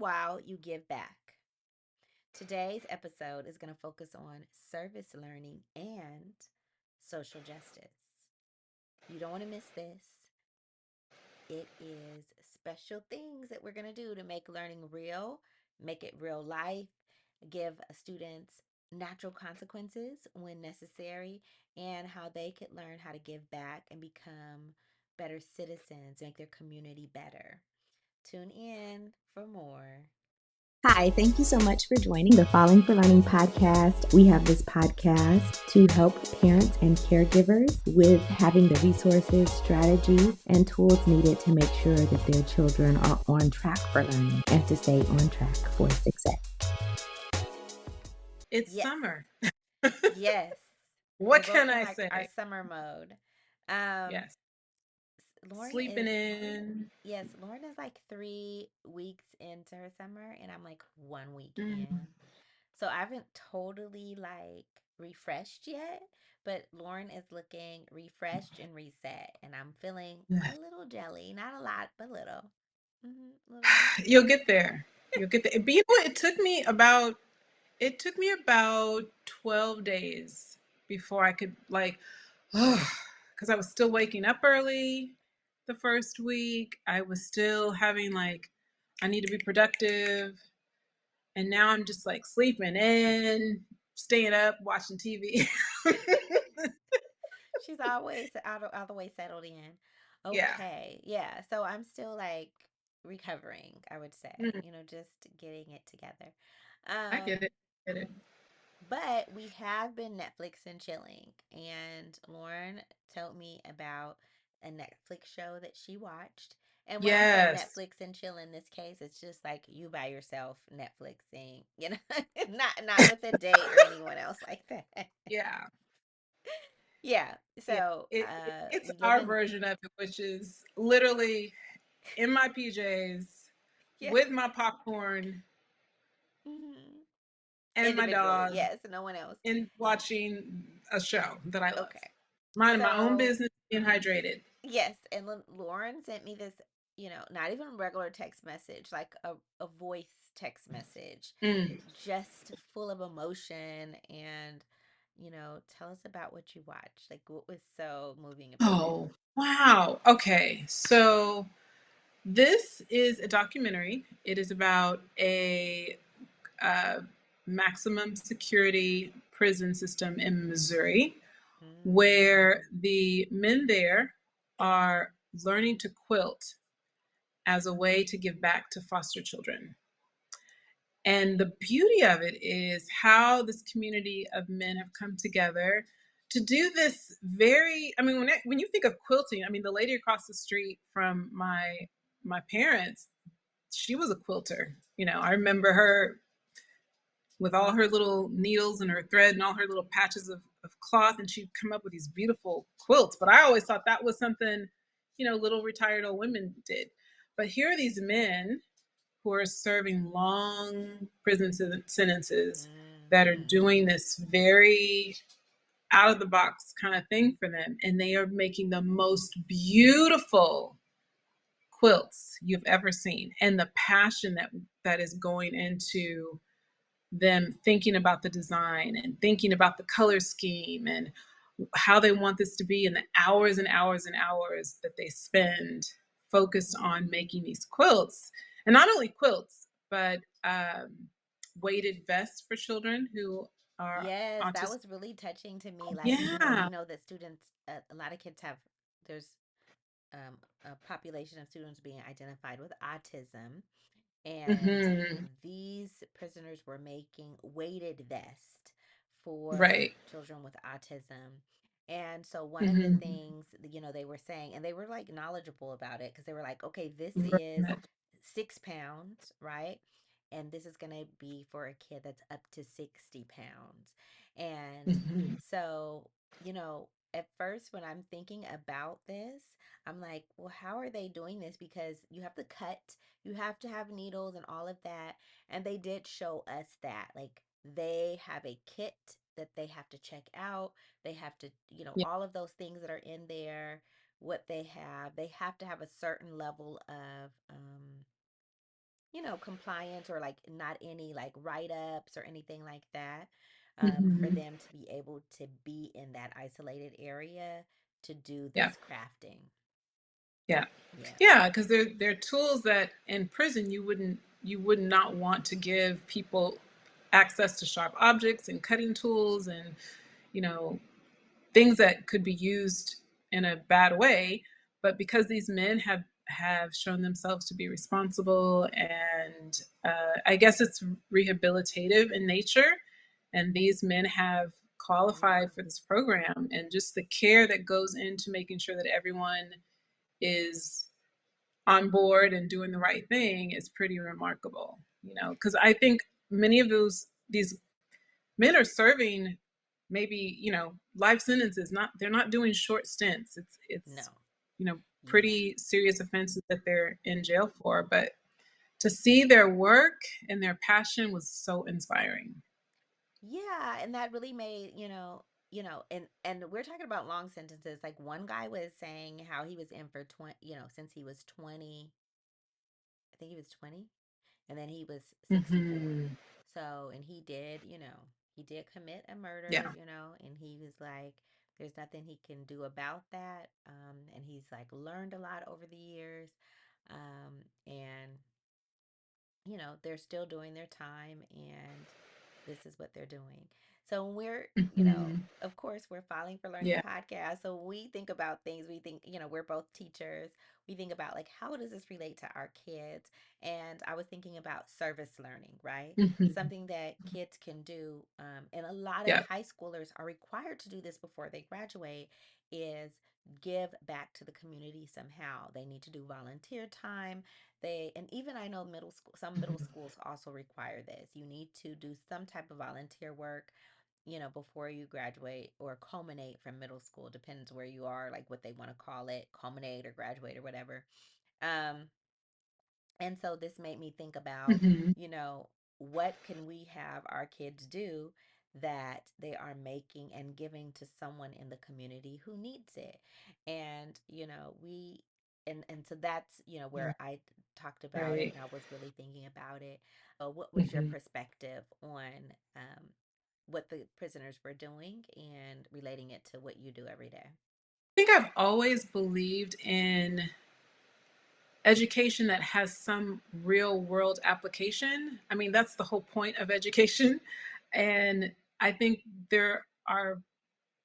while you give back. Today's episode is going to focus on service learning and social justice. You don't want to miss this. It is special things that we're going to do to make learning real, make it real life, give students natural consequences when necessary, and how they could learn how to give back and become better citizens, make their community better. Tune in for more. Hi, thank you so much for joining the Falling for Learning podcast. We have this podcast to help parents and caregivers with having the resources, strategies, and tools needed to make sure that their children are on track for learning and to stay on track for success. It's Yes, summer. yes. We're What both can in I like our say? summer mode. Um, Yes. Lauren Sleeping is, in. yes, Lauren is like 3 weeks into her summer, and I'm like 1 week Mm. in. So I haven't totally like refreshed yet, but Lauren is looking refreshed and reset, and I'm feeling a little jelly, not a lot, but little, little bit. You'll get there. You'll get there. But you know what? It took me about 12 days before I could because I was still waking up early the first week. I was still having I need to be productive. And now I'm just like sleeping in, staying up, watching TV. She's always all the way settled in. Yeah. Okay, yeah. So I'm still like recovering, I would say. Mm, Just getting it together. I get Um, it. Get it. but we have been Netflix and chilling, and Lauren told me about a Netflix show that she watched. And when I say Yes. Netflix and chill in this case, it's just like you by yourself Netflixing, not with a date or anyone else like that. Yeah. Yeah. Yeah. So It's we live our in version of it, which is literally in my PJs yeah. with my popcorn Hmm. and my Individually, dog yes, no one else. and watching a show that I love. Okay. Minding my own So business, being hydrated. yes, and Lauren sent me this, not even a regular text message, like a voice text message, Mm. just full of emotion and, tell us about what you watched. Like, what was so moving about it? Oh, wow. Okay. So this is a documentary. It is about a uh, maximum security prison system in Missouri, Mm. where the men there are learning to quilt as a way to give back to foster children. And the beauty of it is how this community of men have come together to do this very, I mean, when you think of quilting, I mean, the lady across the street from my parents, she was a quilter. I remember her with all her little needles and her thread and all her little patches of cloth, and she'd come up with these beautiful quilts. But I always thought that was something, little retired old women did. But here are these men who are serving long prison sentences that are Mm-hmm. doing this very out of the box kind of thing for them. And they are making the most beautiful quilts you've ever seen. And the passion that is going into them thinking about the design and thinking about the color scheme and how they want this to be, and the hours and hours and hours that they spend focused on making these quilts. And not only quilts, but weighted vests for children who are Yes, that autistic. was really touching to me. Like, we Yeah. know that students, a lot of kids there's a population of students being identified with autism. And Hmm. these prisoners were making weighted vests for Right. children with autism. And so one of the Hmm. things, they were saying, and they were like knowledgeable about it because they were like, okay, this Very is much. 6 pounds, right? And this is going to be for a kid that's up to 60 pounds. And Hmm. so, at first when I'm thinking about this, I'm like, well, how are they doing this? Because you have to cut, you have to have needles and all of that. And they did show us that. Like, they have a kit that they have to check out. They have to, Yeah. all of those things that are in there, what they have to have a certain level of compliant or like not any like write ups or anything like that, for Hmm. them to be able to be in that isolated area to do Yeah. this crafting. Yeah. Yeah. Yeah, because they're tools that in prison you would not want to give people access to sharp objects and cutting tools and you know things that could be used in a bad way. But because these men have shown themselves to be responsible and I guess it's rehabilitative in nature, and these men have qualified for this program, and just the care that goes into making sure that everyone is on board and doing the right thing is pretty remarkable. Because I think many of these men are serving maybe life sentences. Not They're not doing short stints. It's No. Yeah. pretty serious offenses that they're in jail for, but to see their work and their passion was so inspiring. Yeah, and that really made, and we're talking about long sentences. Like one guy was saying how he was in for 20, since he was 20, I think he was 20, and then he was 64. Hmm. So, and he did commit a murder, Yeah. and he was like, there's nothing he can do about that. And he's like learned a lot over the years. And they're still doing their time and this is what they're doing. So when we're, Hmm. of course, we're Filing for Learning Yeah. podcast. So we think about things, we think, we're both teachers. We think about like, how does this relate to our kids? And I was thinking about service learning, right? Hmm. Something that kids can do. And a lot of Yeah. high schoolers are required to do this before they graduate is give back to the community somehow. They need to do volunteer time. And even I know some middle Hmm. schools also require this. You need to do some type of volunteer work, before you graduate or culminate from middle school. Depends where you are, like what they want to call it, culminate or graduate or whatever. Um, and so this made me think about, Hmm. you know, what can we have our kids do that they are making and giving to someone in the community who needs it. And, and so that's, where I talked about it Right. and I was really thinking about it. What was your Hmm. perspective on what the prisoners were doing and relating it to what you do every day? I think I've always believed in education that has some real world application. I mean, that's the whole point of education. And I think there are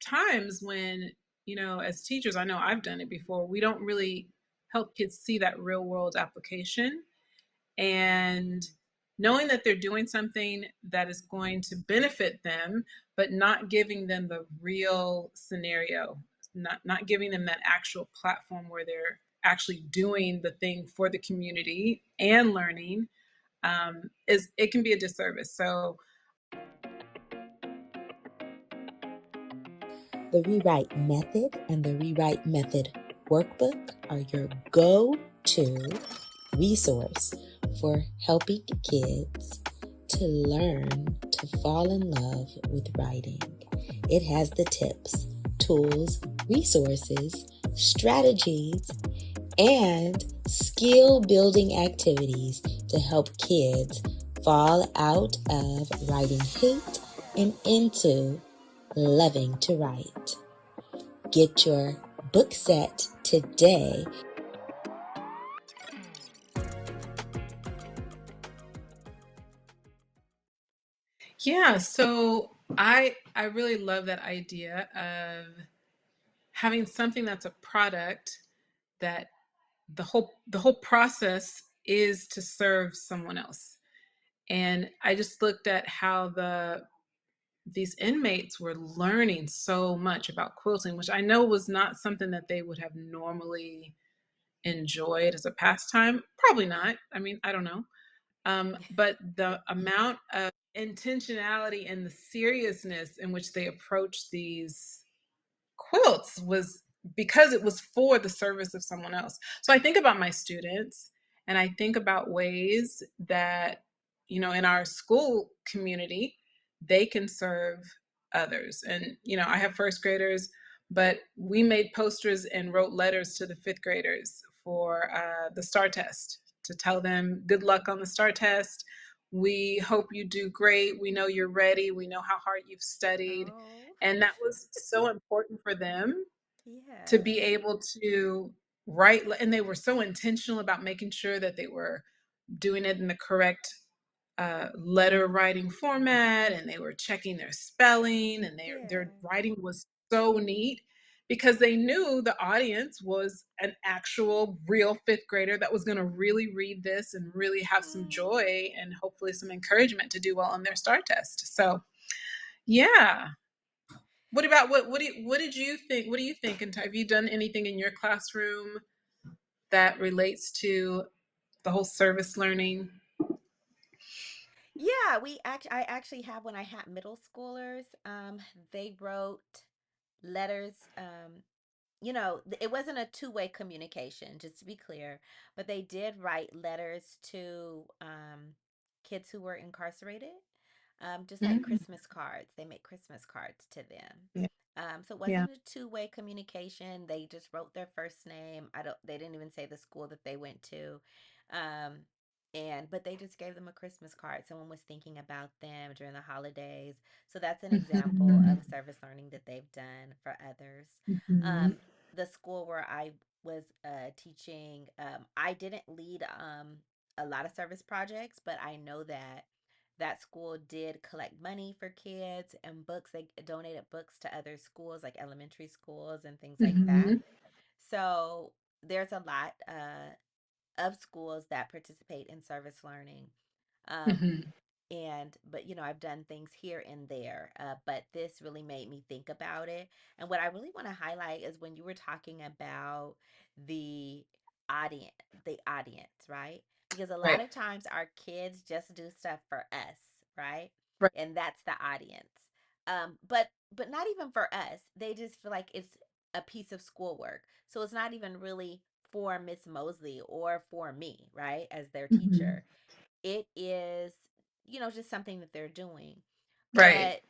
times when, as teachers, I know I've done it before, we don't really help kids see that real world application. And knowing that they're doing something that is going to benefit them, but not giving them the real scenario, not giving them that actual platform where they're actually doing the thing for the community and learning, is it can be a disservice. So The Rewrite Method and the Rewrite Method Workbook are your go-to resource for helping kids to learn to fall in love with writing. It has the tips, tools, resources, strategies, and skill building activities to help kids fall out of writing hate and into loving to write. Get your book set today. yeah, so I really love that idea of having something that's a product that the whole process is to serve someone else. And I just looked at how these inmates were learning so much about quilting, which I know was not something that they would have normally enjoyed as a pastime. Probably not. I mean, I don't know. But the amount of intentionality and the seriousness in which they approach these quilts was because it was for the service of someone else. So I think about my students and I think about ways that, in our school community, they can serve others. And, I have first graders, but we made posters and wrote letters to the fifth graders for the STAR test to tell them good luck on the STAR test. We hope you do great. We know you're ready. We know how hard you've studied. Oh, And that was so important for them to yes. be able to write. And they were so intentional about making sure that they were doing it in the correct letter writing format, and they were checking their spelling, and their Yeah. writing was so neat because they knew the audience was an actual real fifth grader that was going to really read this and really have some Mm. joy and hopefully some encouragement to do well on their STAR test. So yeah. What about what did you think? What do you think? And have you done anything in your classroom that relates to the whole service learning? Yeah, I actually have when I had middle schoolers, they wrote letters, it wasn't a two-way communication, just to be clear, but they did write letters to kids who were incarcerated, just like Mhm. Christmas cards. They make Christmas cards to them. Yeah. So it Yeah. wasn't a two-way communication. They just wrote their first name. They didn't even say the school that they went to. Um, but they just gave them a Christmas card. Someone was thinking about them during the holidays. So that's an example Mhm. of service learning that they've done for others. Mhm. The school where I was teaching, I didn't lead a lot of service projects, but I know that that school did collect money for kids and books. They donated books to other schools, like elementary schools and things like that. Mhm. So there's a lot of schools that participate in service learning. Um, Mhm. but I've done things here and there, but this really made me think about it. And what I really want to highlight is when you were talking about the audience, right? Because a lot Right. of times our kids just do stuff for us, right? Right. And that's the audience. But not even for us. They just feel like it's a piece of schoolwork. So it's not even really for Miss Mosley or for me, right? As their Mhm. teacher. It is, just something that they're doing. Right.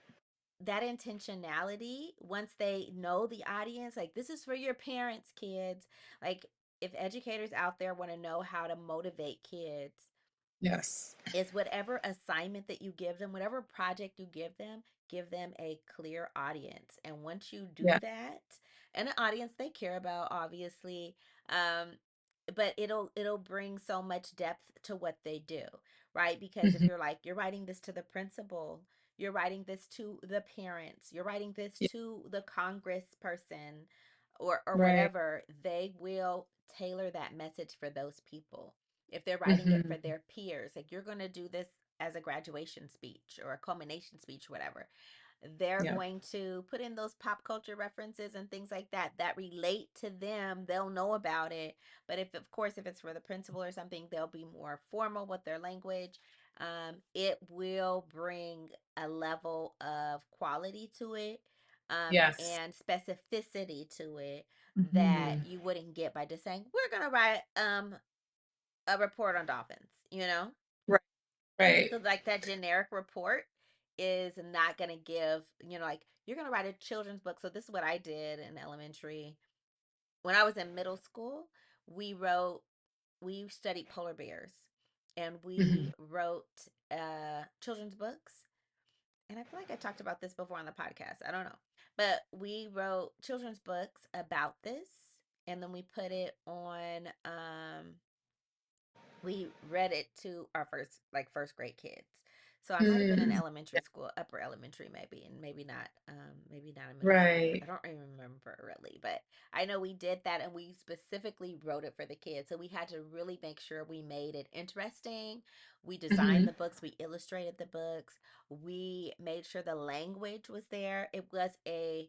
But that intentionality, once they know the audience, like this is for your parents, kids. Like if educators out there want to know how to motivate kids, Yes. is whatever assignment that you give them, whatever project you give them a clear audience. And once you do Yeah. that, and an audience they care about, obviously, um, but it'll bring so much depth to what they do, right? Because if Mhm. you're writing this to the principal, you're writing this to the parents, you're writing this Yeah. to the congress person, or Right. whatever, they will tailor that message for those people. If they're writing it Mhm. for their peers, like you're going to do this as a graduation speech or a culmination speech, whatever, they're Yeah. going to put in those pop culture references and things like that that relate to them. They'll know about it. But if, of course, if it's for the principal or something, they'll be more formal with their language. It will bring a level of quality to it, Yes. and specificity to it that Mhm. you wouldn't get by just saying, we're going to write a report on dolphins. Right. Right. So like that generic report is not going to give, like you're going to write a children's book. So this is what I did in elementary. When I was in middle school, we wrote we studied polar bears, and we Mhm. wrote children's books. And I feel like I talked about this before on the podcast. I don't know. But we wrote children's books about this, and then we put it on we read it to our first grade kids. So I might have been in Mm. elementary school, upper elementary maybe, and maybe not in middle school. I Right. don't even remember really, but I know we did that, and we specifically wrote it for the kids. So we had to really make sure we made it interesting. We designed Mhm. the books, we illustrated the books, we made sure the language was there. It was a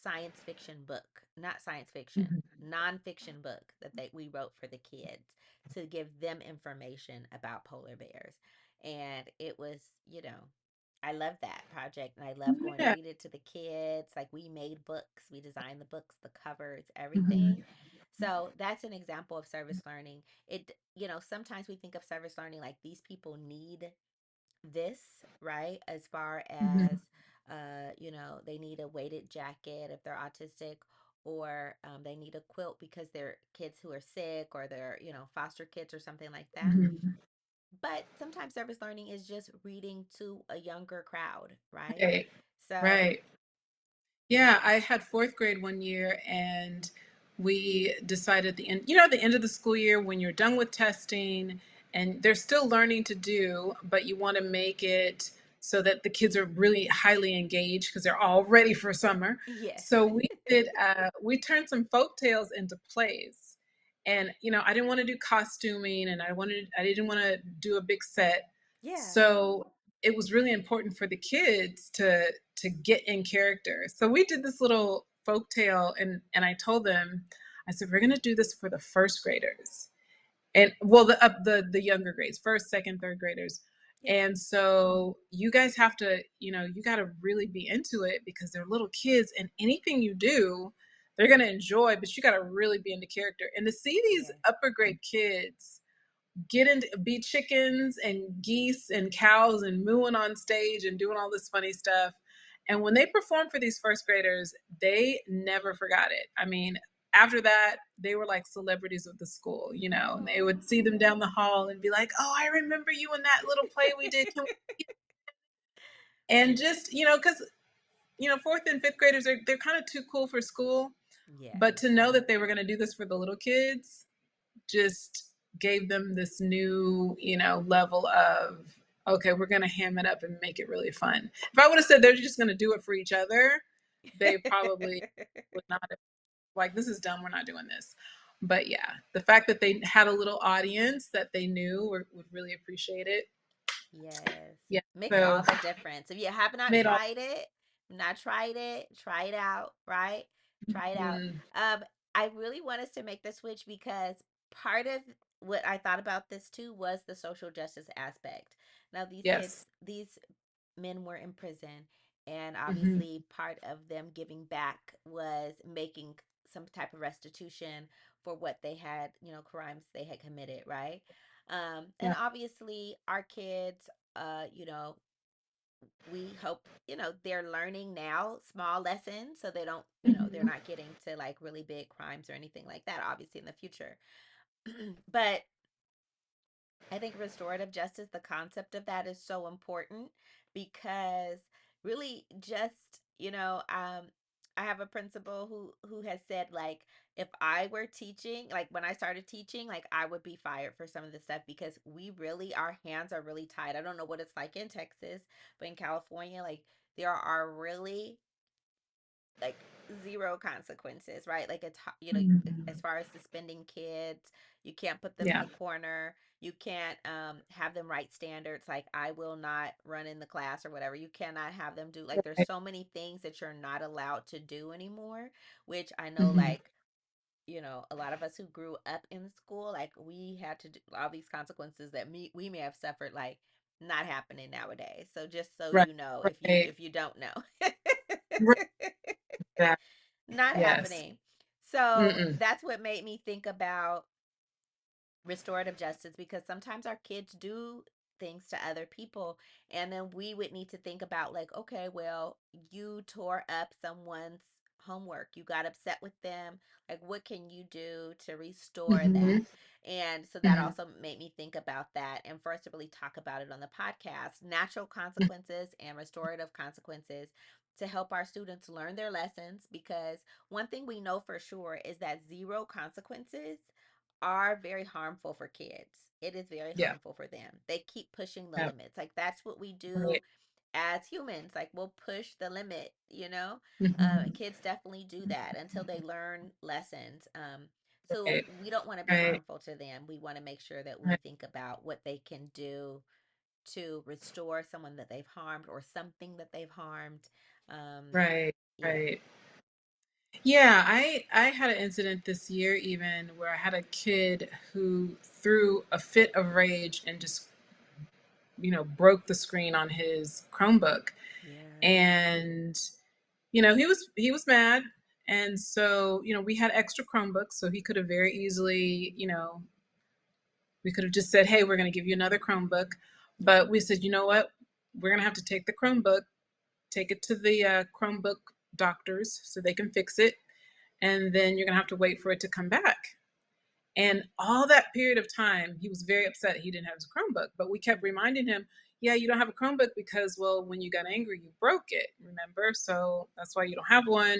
science fiction book, not science fiction, Mhm. nonfiction book that we wrote for the kids to give them information about polar bears. And it was, I love that project, and I love going to Yeah. read it to the kids. Like we made books, we designed the books, the covers, Mhm. everything. So that's an example of service learning. Sometimes we think of service learning like these people need this, right? As far Mhm. as they need a weighted jacket if they're autistic, or they need a quilt because they're kids who are sick or they're, foster kids or something like that. Mhm. But sometimes service learning is just reading to a younger crowd, right? Right. So, Right. Yeah, I had fourth grade one year, and we decided at the end, at the end of the school year when you're done with testing and they're still learning to do, but you want to make it so that the kids are really highly engaged because they're all ready for summer. yes. So we turned some folk tales into plays. And I didn't want to do costuming, and I didn't want to do a big set. Yeah. So it was really important for the kids to get in character. So we did this little folk tale, and I told them, I said, we're going to do this for the first graders, and well, the younger grades, first, second, third graders. Yeah. And so you guys have to, you got to really be into it because they're little kids, and anything you do, they're going to enjoy, but you got to really be into character. And to see these Yes. upper grade kids get into be chickens and geese and cows and mooing on stage and doing all this funny stuff. And when they performed for these first graders, they never forgot it. I mean, after that, they were like celebrities of the school, and they Oh. would see them down the hall and be like, "Oh, I remember you in that little play we did." And just, because, fourth and fifth graders are they're kind of too cool for school. Yes. But to know that they were going to do this for the little kids just gave them this new, level of, okay, we're going to ham it up and make it really fun. If I would have said they're just going to do it for each other, they probably would not have, like, this is dumb, we're not doing this. But yeah, the fact that they had a little audience that they knew would really appreciate it. Yes. Yeah. Makes So all the difference. If you have not made all. tried it, try it out, right? Try it out. Mm, Um, I really want us to make the switch because part of what I thought about this too was the social justice aspect. Now, yes. these men were in prison, and Hmm. obviously part of them giving back was making some type of restitution for what they had, crimes they had committed, right? And Yeah. obviously our kids, we hope, they're learning now small lessons so they don't, they're Hmm. not getting to like really big crimes or anything like that, obviously in the future. But I think restorative justice, the concept of that is so important because really just, I have a principal who has said like if I were teaching, like when I started teaching, like I would be fired for some of the stuff because we really our hands are really tied. I don't know what it's like in Texas, but in California, like there are really like zero consequences, right? Like it's Hmm. as far as suspending kids, you can't put them in Yeah. a corner. You can't have them write standards like I will not run in the class or whatever. You cannot have them do like there's Right. so many things that you're not allowed to do anymore, which I know Hmm. like a lot of us who grew up in school, like we had to do all these consequences that we may have suffered, like not happening nowadays. So just so Right. you know, Right. if you don't know. Right. Exactly. Not Yes. happening. So Mm-mm. that's what made me think about restorative justice because sometimes our kids do things to other people, and then we would need to think about like, okay, well, you tore up someone's homework, you got upset with them, like what can you do to restore that? Hmm. And so that Hmm. also made me think about that, and for us to really talk about it on the podcast, natural consequences and restorative consequences, to help our students learn their lessons, because one thing we know for sure is that zero consequences are very harmful for kids. It is very Yeah. harmful for them. They keep pushing the Yeah. limits. Like that's what we do Right. as humans. Like we'll push the limit, you know? Hmm. Kids definitely do that until they learn lessons. So Right. we don't want to be Right. harmful to them. We want to make sure that we Right. think about what they can do to restore someone that they've harmed or something that they've harmed. Um, Right. yeah. Right. Yeah, I had an incident this year even where I had a kid who threw a fit of rage and just, broke the screen on his Chromebook. Yeah. And he was mad. And so, we had extra Chromebooks, so he could have very easily, we could have just said, "Hey, we're going to give you another Chromebook." Yeah. But we said, "You know what? We're going to have to take the Chromebook, take it to the Chromebook doctors so they can fix it." and then you're going to have to wait for it to come back. And all that period of time, he was very upset he didn't have his Chromebook. But we kept reminding him, yeah, you don't have a Chromebook because, well, when you got angry, you broke it, remember? So that's why you don't have one.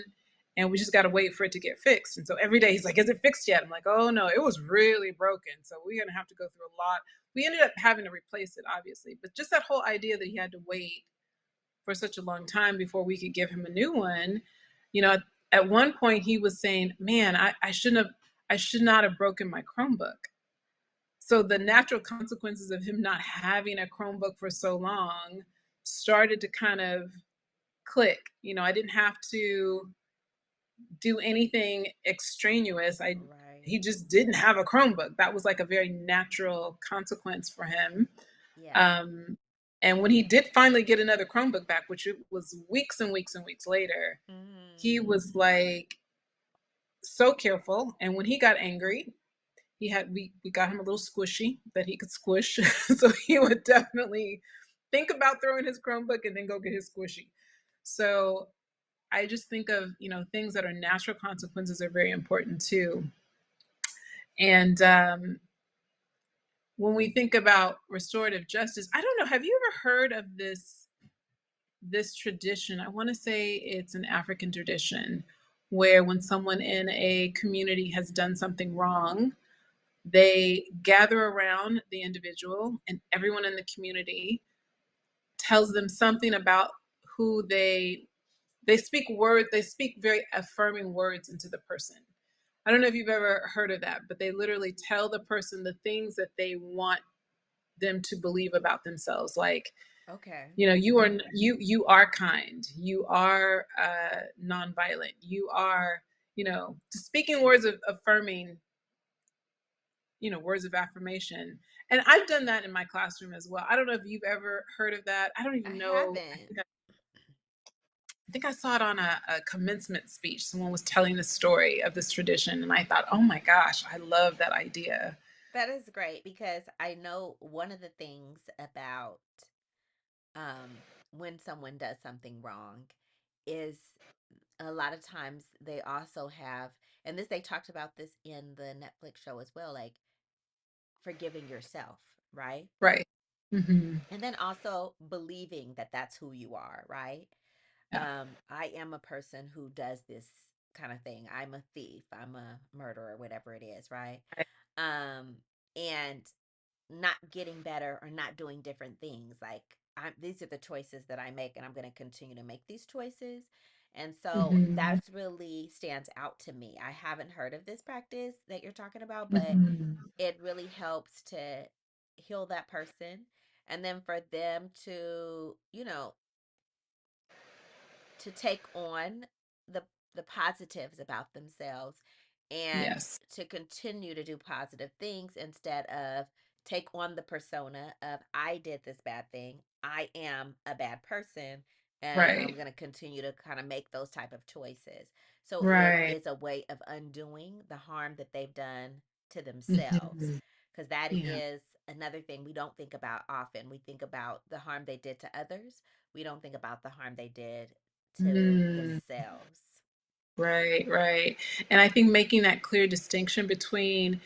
And we just got to wait for it to get fixed. And so every day he's like, is it fixed yet? I'm like, oh, no, it was really broken. So we're going to have to go through a lot. We ended up having to replace it, obviously. But just that whole idea that he had to wait for such a long time before we could give him a new one. You know, at one point he was saying, man, I should not have broken my Chromebook. So the natural consequences of him not having a Chromebook for so long started to kind of click. You know, I didn't have to do anything extraneous. Right. He just didn't have a Chromebook. That was like a very natural consequence for him. Yeah. Um, and when he did finally get another Chromebook back, which it was weeks and weeks and weeks later, he Mm. was like so careful. And when he got angry, we got him a little squishy that he could squish. So he would definitely think about throwing his Chromebook and then go get his squishy. So I just think of, you know, things that are natural consequences are very important too. And when we think about restorative justice, I don't know, have you ever heard of this tradition? I want to say it's an African tradition where when someone in a community has done something wrong, they gather around the individual and everyone in the community tells them something about who they speak very affirming words into the person. I don't know if you've ever heard of that, but they literally tell the person the things that they want them to believe about themselves. Like, Okay. you know, you are kind, you are nonviolent, you are, you know, speaking words of affirming, you know, words of affirmation. And I've done that in my classroom as well. I don't know if you've ever heard of that. I don't I even know. haven't. I think I saw it on a commencement speech. Someone was telling the story of this tradition, and I thought, oh my gosh, I love that idea. That is great because I know one of the things about um, when someone does something wrong is a lot of times they also have, and this they talked about this in the Netflix show as well, like forgiving yourself, right? Right. Mm-hmm. And then also believing that that's who you are, right? Yeah. I am a person who does this kind of thing. I'm a thief, I'm a murderer, whatever it is, right? Right. Um, and not getting better or not doing different things. Like these are the choices that I make, and I'm going to continue to make these choices. And so Mm-hmm. that's really stands out to me. I haven't heard of this practice that you're talking about, but Mm-hmm. it really helps to heal that person. And then for them to, to take on the the positives about themselves and Yes. to continue to do positive things instead of take on the persona of I did this bad thing. I am a bad person and I'm Right. going to continue to kind of make those type of choices. So it Right. is a way of undoing the harm that they've done to themselves Mm-hmm. because that Yeah. is another thing we don't think about often. We think about the harm they did to others. We don't think about the harm they did to Mm. themselves. Right, right. And I think making that clear distinction between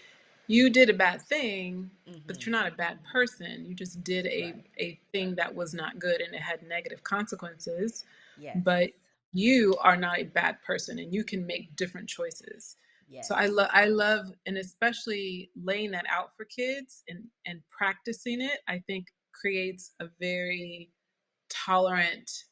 you did a bad thing, but you're Mm-hmm. not a bad person. You just did Right. a thing that was not good and it had negative consequences. Yes. But you are not a bad person and you can make different choices. So Yes. I love and especially laying that out for kids and practicing it, I think creates a very tolerant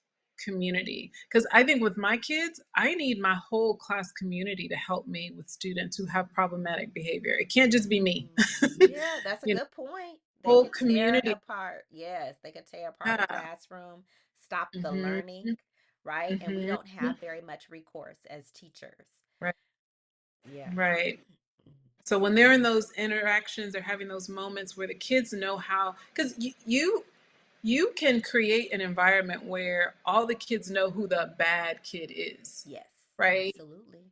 community. Because I think with my kids, I need my whole class community to help me with students who have problematic behavior. It can't just be me. Yeah, that's a You know, good point. They whole could tear community. apart. Yes, they could tear apart a Yeah. classroom, stop the Hmm. learning, right? And we Hmm. don't have very much recourse as teachers. Right. Yeah. Right. So when they're in those interactions, they're having those moments where the kids know how, because you can create an environment where all the kids know who the bad kid is, Yes, right? absolutely.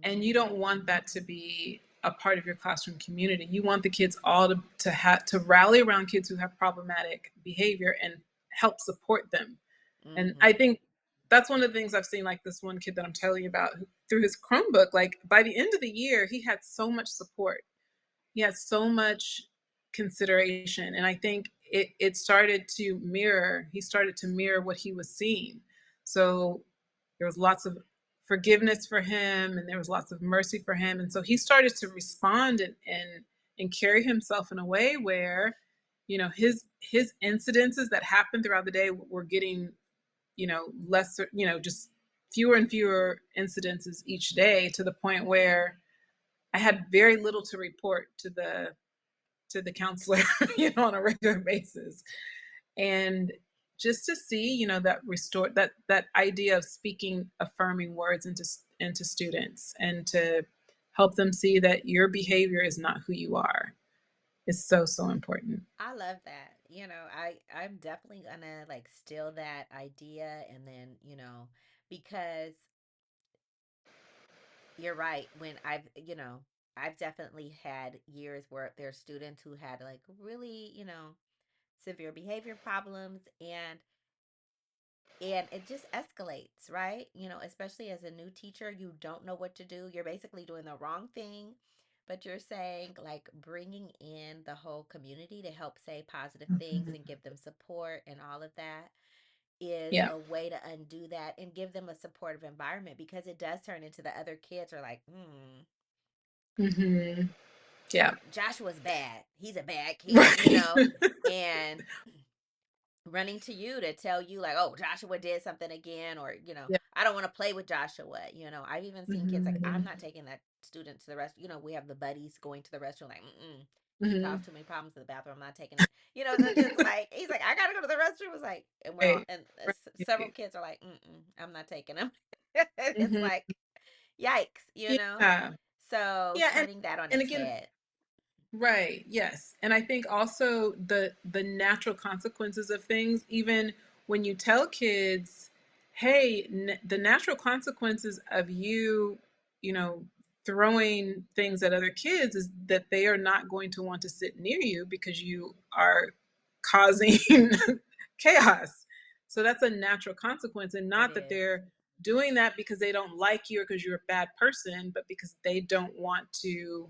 And you Hmm. don't want that to be a part of your classroom community. You want the kids all to have to rally around kids who have problematic behavior and help support them. And I Hmm. think that's one of the things I've seen, like this one kid that I'm telling you about through his Chromebook, like by the end of the year, he had so much support. He had so much consideration. And I think it started to mirror, he started to mirror what he was seeing. So there was lots of forgiveness for him and there was lots of mercy for him. And so he started to respond and carry himself in a way where, his incidences that happened throughout the day were getting, lesser, just fewer and fewer incidences each day, to the point where I had very little to report to the counselor, on a regular basis. And just to see, that restore that idea of speaking affirming words into students, and to help them see that your behavior is not who you are, is so, so important. I love that. I'm definitely gonna like steal that idea and then, because you're right. I've definitely had years where there's students who had like really, severe behavior problems, and it just escalates, right? Especially as a new teacher, you don't know what to do. You're basically doing the wrong thing, but you're saying like bringing in the whole community to help say positive things Mhm. and give them support and all of that is Yeah. a way to undo that and give them a supportive environment, because it does turn into the other kids are like, Hmm. Yeah. Joshua's bad. He's a bad kid, Right. and running to you to tell you like, oh, Joshua did something again, or Yeah. I don't want to play with Joshua. I've even seen kids like, I'm Hmm. not taking that student to the rest. We have the buddies going to the restroom like, he Hmm. caused too many problems in the bathroom. I'm not taking him. So just like he's like, I gotta go to the restroom. It's like, and we're all Right. and several Right. kids are like, I'm not taking him. It's Hmm. like, yikes. Yeah. So Yeah. And turning that on and its again, head. right, yes. And I think also the natural consequences of things, even when you tell kids, hey, the natural consequences of you know, throwing things at other kids is that they are not going to want to sit near you because you are causing chaos. So that's a natural consequence, and It not that is. they're doing that because they don't like you or because you're a bad person, but because they don't want to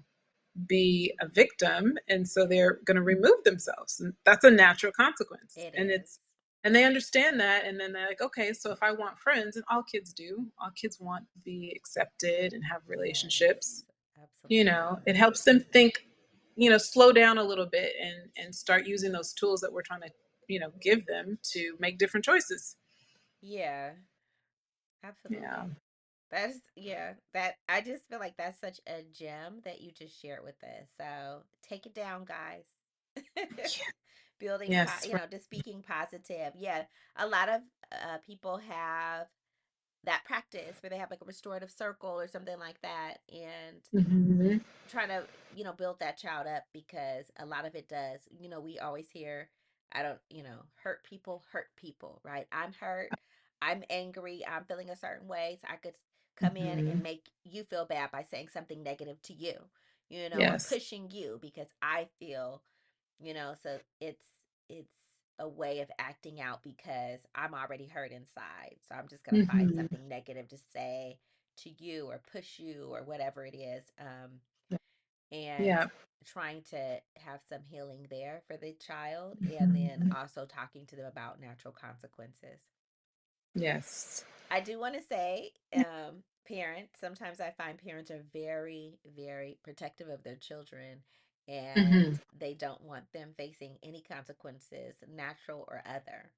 be a victim, and so they're going to remove themselves, and that's a natural consequence. It And is. it's and they understand that, and then they're like, okay, so if I want friends, and all kids do, all kids want to be accepted and have relationships, Yes. Absolutely. it helps them think, slow down a little bit, and start using those tools that we're trying to, give them to make different choices. Yeah. Yeah. Absolutely. That I just feel like that's such a gem that you just shared with us. So take it down, guys. Building, Yes. just speaking positive. Yeah, a lot of people have that practice where they have like a restorative circle or something like that, and Hmm. trying to build that child up, because a lot of it does, we always hear, I don't, hurt people, right? I'm hurt, I'm angry, I'm feeling a certain way, so I could come in Hmm. and make you feel bad by saying something negative to you, or Yes. pushing you because I feel, so it's a way of acting out because I'm already hurt inside, so I'm just going to find Hmm. something negative to say to you or push you or whatever it is, and Yeah. trying to have some healing there for the child, and then Hmm. also talking to them about natural consequences. Yes. I do want to say, parents, sometimes I find parents are very, very protective of their children, and Hmm. they don't want them facing any consequences, natural or other.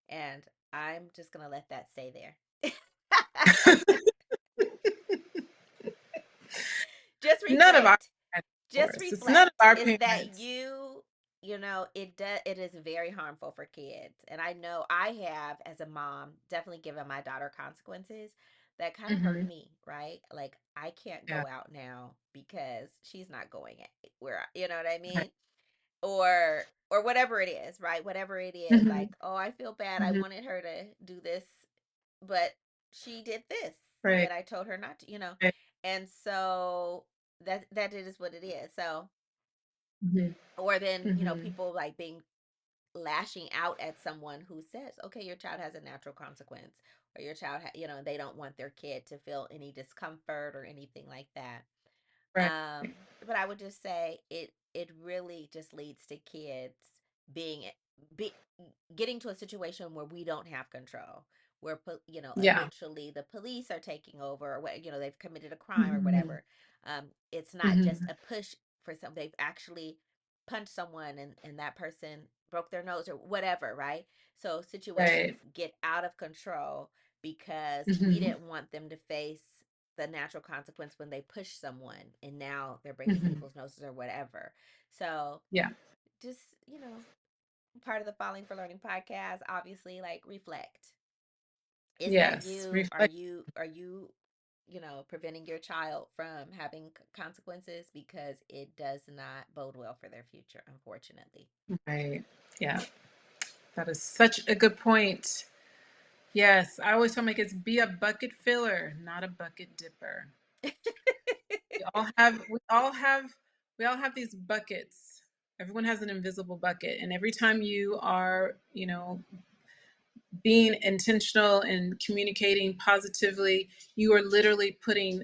And I'm just going to let that stay there. Just None of our reflect. parents, of Just course. It's none of reflect our is that parents. it is very harmful for kids, and I know I have, as a mom, definitely given my daughter consequences that kind of hurt Hmm. me, right? Like, I can't Yeah. go out now because she's not going where, you know what I Right. mean, or whatever it is, right? Whatever it is, Hmm. like, oh, I feel bad, I Hmm. wanted her to do this, but she did this Right. when I told her not to. Right. And so that it is what it is. So, Hmm. or then, Hmm. people like being lashing out at someone who says, okay, your child has a natural consequence, or your child, they don't want their kid to feel any discomfort or anything like that. Right. But I would just say it really just leads to kids being be getting to a situation where we don't have control, where Yeah. eventually the police are taking over, or they've committed a crime or Mhm. whatever. It's not just Mhm. a push for some. They've actually punched someone, and that person broke their nose or whatever, right? So situations Right. get out of control because we Mhm. didn't want them to face the natural consequence when they push someone and now they're breaking Mhm. people's noses or whatever. So Yeah. just, part of the Falling for Learning podcast, obviously, like, reflect. Is that Yes. you? Are Reflect. you preventing your child from having consequences, because it does not bode well for their future, unfortunately. Right. Yeah. That is such a good point. Yes. I always tell my kids, be a bucket filler, not a bucket dipper. We all have we all have we all have these buckets. Everyone has an invisible bucket. And every time you are, being intentional and communicating positively, you are literally putting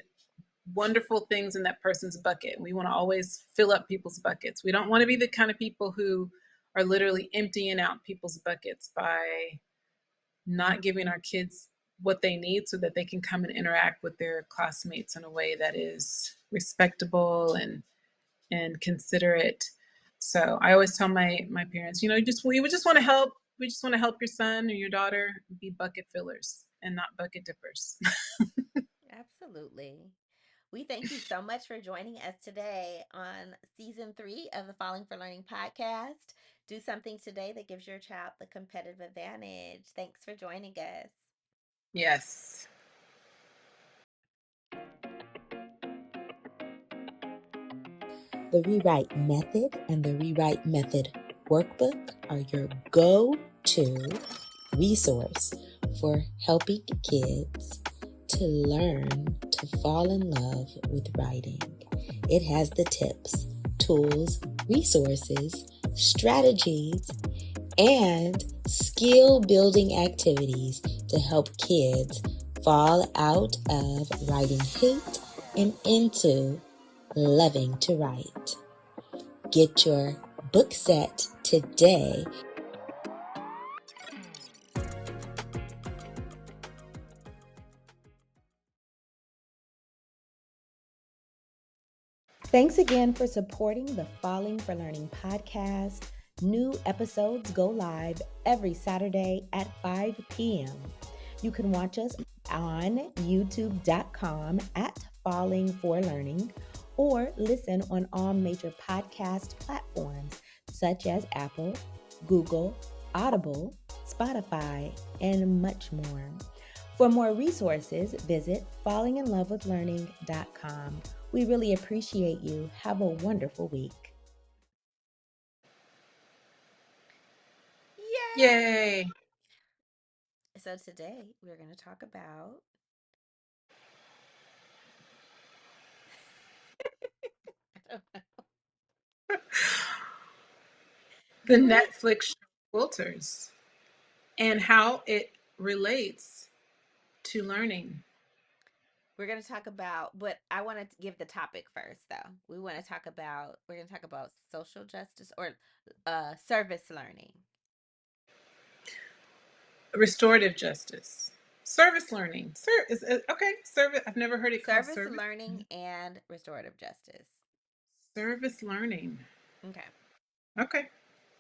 wonderful things in that person's bucket. We want to always fill up people's buckets. We don't want to be the kind of people who are literally emptying out people's buckets by not giving our kids what they need so that they can come and interact with their classmates in a way that is respectable and considerate. So I always tell my parents, just we would just want to help. We just want to help your son or your daughter be bucket fillers and not bucket dippers. Absolutely. We thank you so much for joining us today on season 3 of the Falling for Learning podcast. Do something today that gives your child the competitive advantage. Thanks for joining us. Yes. The Rewrite Method and the Rewrite Method Workbook are your go-to resource for helping kids to learn to fall in love with writing. It has the tips, tools, resources, strategies, and skill building activities to help kids fall out of writing hate and into loving to write. Get your book set today. Thanks again for supporting the Falling for Learning podcast. New episodes go live every Saturday at 5 p.m. You can watch us on youtube.com at Falling for Learning, or listen on all major podcast platforms such as Apple, Google, Audible, Spotify, and much more. For more resources, visit fallinginlovewithlearning.com. We really appreciate you. Have a wonderful week. Yay! Yay. So today we're going to talk about The we're Netflix show Quilters and how it relates to learning. we're going to talk about, but I want to give the topic first, though. We're going to talk about social justice, or service learning. Restorative justice. Service learning. Okay, service. I've never heard it called Service service. learning and restorative justice. Service learning. Okay. Okay.